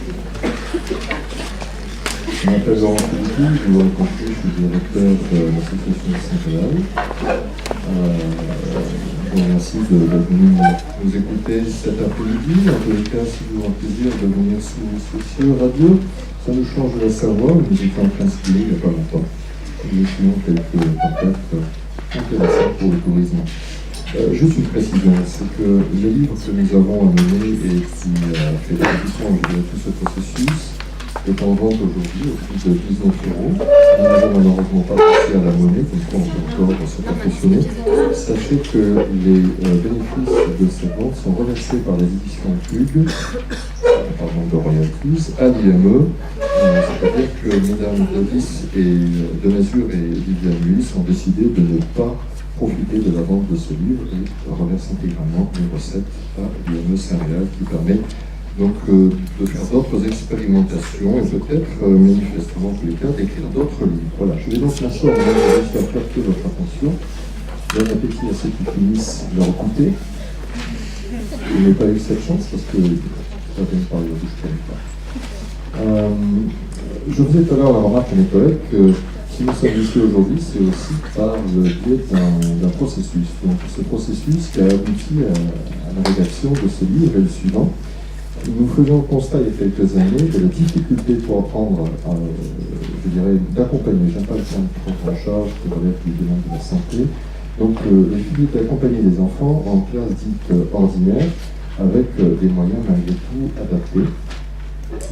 Je m'appelle Laurent Philippe, vous l'avez compris, je suis directeur de l'association de Saint-Pédale. Je vous remercie de venir nous écouter cet après-midi. En tous les cas, si vous avez un plaisir de venir sous ce radio, ça nous change de la Savoie, nous étions en train de skier il n'y a pas longtemps. Nous essayons quelques contacts intéressants pour le tourisme. Juste une précision, c'est que le livre que nous avons amené et qui fait l'addition de tout ce processus est en vente aujourd'hui au prix de 19 €. Nous n'avons malheureusement pas passé à la monnaie, comme quoi on peut encore se perfectionner. Sachez que les bénéfices de cette vente sont reversés par les éditions Hugues, de royalties, à l'IME. C'est-à-dire que Mesdames Davis et de Mazur et Viviane Luis ont décidé de ne pas profiter de la vente de ce livre et reverse intégralement les recettes à l'IME Saint-Réal qui permet donc de faire d'autres expérimentations et peut-être manifestement en tous les cas d'écrire d'autres livres. Voilà, je vais donc m'asseoir en réussir à capter votre attention. Bon appétit à ceux qui finissent leur goûter. Je n'ai pas eu cette chance parce que ça vient de parler au bouche pas. Je faisais tout à l'heure la remarque à mes collègues que si nous sommes ici aujourd'hui, c'est aussi par le biais d'un processus. Donc ce processus qui a abouti à la rédaction de ce livre est le suivant. Nous faisions le constat il y a quelques années de la difficulté pour apprendre, je dirais, d'accompagner, j'aime pas le terme de prendre en charge, qui relève du domaine de la santé, donc la difficulté d'accompagner les enfants en classe dite ordinaire avec des moyens malgré tout adaptés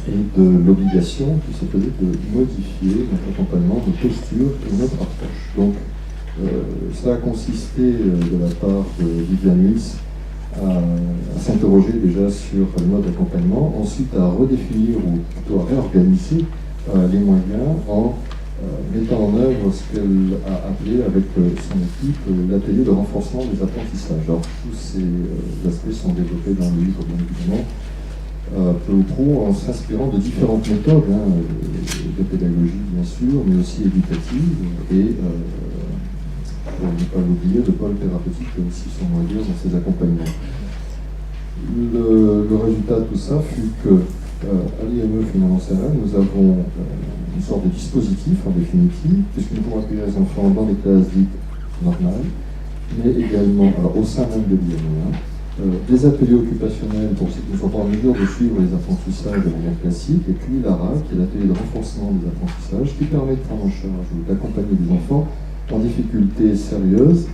et de l'obligation qui se faisait de modifier notre accompagnement, notre posture et notre approche. Donc ça a consisté de la part de Viviane Luis à s'interroger déjà sur le mode d'accompagnement, ensuite à redéfinir ou plutôt à réorganiser les moyens en mettant en œuvre ce qu'elle a appelé avec son équipe l'atelier de renforcement des apprentissages. Alors tous ces aspects sont développés dans le livre bien évidemment, peu ou prou en s'inspirant de différentes méthodes de pédagogie bien sûr, mais aussi éducatives et pour ne pas l'oublier, de pôle thérapeutique qui a aussi son mot à dire dans ses accompagnements. Le résultat de tout ça fut que à l'IME finalement Saint-Réal, nous avons une sorte de dispositif en définitive, puisque nous pouvons accueillir les enfants dans des classes dites normales, mais également, alors au sein même de l'IME, des ateliers occupationnels pour ceux qui ne sont pas en mesure de suivre les apprentissages de manière classique, et puis l'ARA, qui est l'atelier de renforcement des apprentissages, qui permet de prendre en charge ou d'accompagner des enfants en difficulté sérieuse,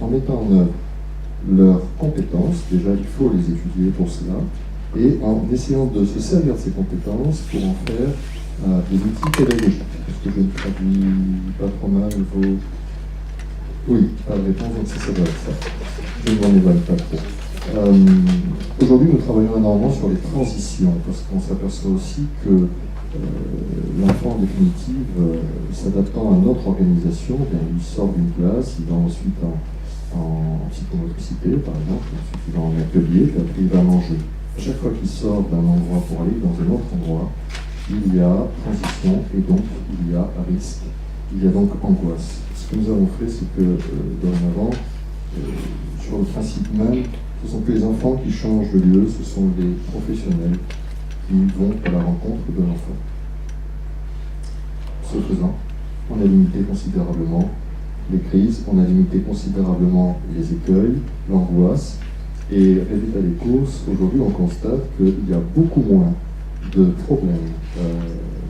en mettant en œuvre leurs compétences, déjà il faut les étudier pour cela, et en essayant de se servir de ces compétences pour en faire des outils pédagogiques. Est-ce que je ne traduis pas trop mal vos... Oui, pas de réponse, donc ça doit être ça. Je ne m'en éloigne pas trop. Aujourd'hui, nous travaillons énormément sur les transitions, parce qu'on s'aperçoit aussi que l'enfant, en définitive, s'adaptant à notre organisation, il sort d'une classe, il va ensuite en psychomotricité, par exemple, ensuite il va en atelier, puis après il va manger. À chaque fois qu'il sort d'un endroit pour aller dans un autre endroit, il y a transition et donc il y a risque, il y a donc angoisse. Ce que nous avons fait, c'est que dorénavant, sur le principe même, ce ne sont que les enfants qui changent de lieu, ce sont les professionnels qui vont à la rencontre de l'enfant. Ce faisant, on a limité considérablement les crises, on a limité considérablement les écueils, l'angoisse, et résultat des courses, aujourd'hui on constate qu'il y a beaucoup moins de problèmes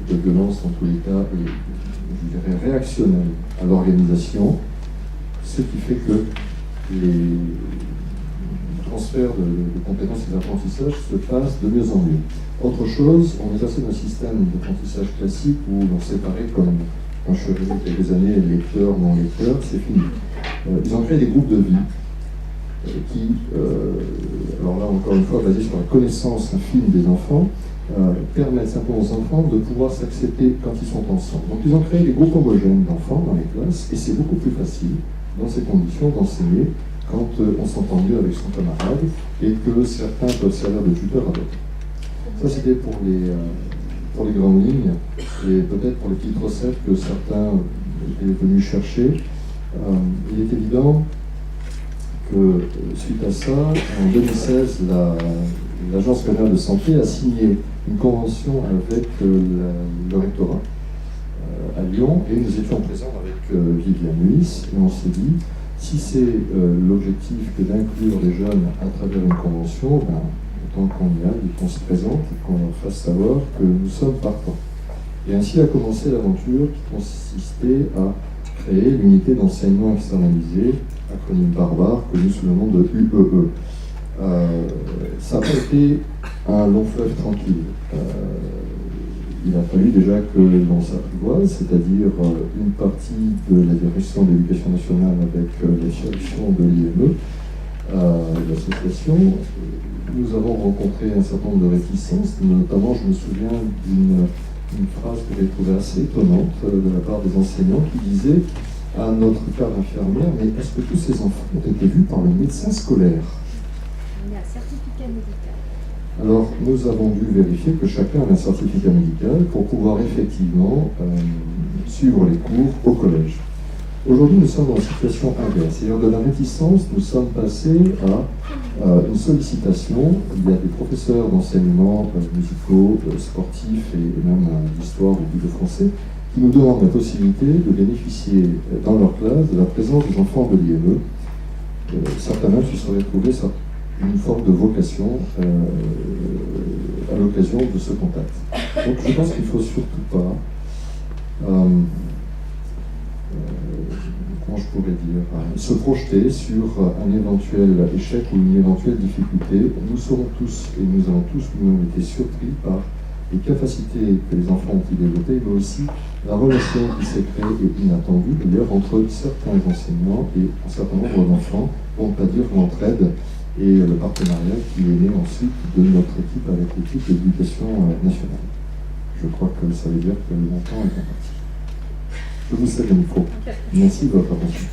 de violence en tous les cas, et je dirais réactionnels à l'organisation, ce qui fait que les transferts de compétences et d'apprentissage se passent de mieux en mieux. Autre chose, on est passé d'un système d'apprentissage classique où l'on séparait comme quand je suis arrivé il y a quelques années, lecteurs, non-lecteurs, c'est fini. Ils ont créé des groupes de vie qui, alors là encore une fois, basés sur la connaissance infime des enfants, permettent simplement aux enfants de pouvoir s'accepter quand ils sont ensemble. Donc ils ont créé des groupes homogènes d'enfants dans les classes, et c'est beaucoup plus facile, dans ces conditions, d'enseigner quand on s'entend mieux avec son camarade et que certains peuvent servir de tuteur à d'autres. Ça c'était pour les grandes lignes, et peut-être pour les petites recettes que certains étaient venus chercher. Il est évident que suite à ça, en 2016, l'Agence régionale de santé a signé une convention avec le rectorat à Lyon, et nous étions présents avec Viviane Nuis, et on s'est dit, si c'est l'objectif que d'inclure les jeunes à travers une convention, ben, autant qu'on y aille et qu'on se présente et qu'on leur fasse savoir que nous sommes partants. Et ainsi a commencé l'aventure qui consistait à créer l'unité d'enseignement externalisé, acronyme barbare, connu sous le nom de UEE. Ça n'a pas été un long fleuve tranquille. Il a fallu déjà que l'on s'apprivoise, c'est-à-dire une partie de la direction de l'éducation nationale avec les directions de l'IME, l'association. Nous avons rencontré un certain nombre de réticences, notamment je me souviens d'une phrase que j'ai trouvée assez étonnante de la part des enseignants qui disait à notre cadre infirmière, mais est-ce que tous ces enfants ont été vus par le médecin scolaire? Il y a un certificat médical. Alors, nous avons dû vérifier que chacun avait un certificat médical pour pouvoir effectivement suivre les cours au collège. Aujourd'hui, nous sommes dans une situation inverse. C'est-à-dire de la réticence, nous sommes passés à une sollicitation. Il y a des professeurs d'enseignement musicaux, sportifs et même d'histoire ou de français qui nous demandent la possibilité de bénéficier dans leur classe de la présence des enfants de l'IME. Certains même se seraient trouvés une forme de vocation à l'occasion de ce contact. Donc je pense qu'il ne faut surtout pas, comment je pourrais dire, se projeter sur un éventuel échec ou une éventuelle difficulté. Nous serons tous, et nous avons tous nous-mêmes été surpris par les capacités que les enfants ont pu développer, mais aussi la relation qui s'est créée et inattendue, d'ailleurs, entre certains enseignants et un certain nombre d'enfants, pour ne pas dire l'entraide et le partenariat qui est né ensuite de notre équipe avec l'équipe de l'éducation nationale. Je crois que ça veut dire que le montant est imparti. Je vous cède le micro. Merci de votre attention.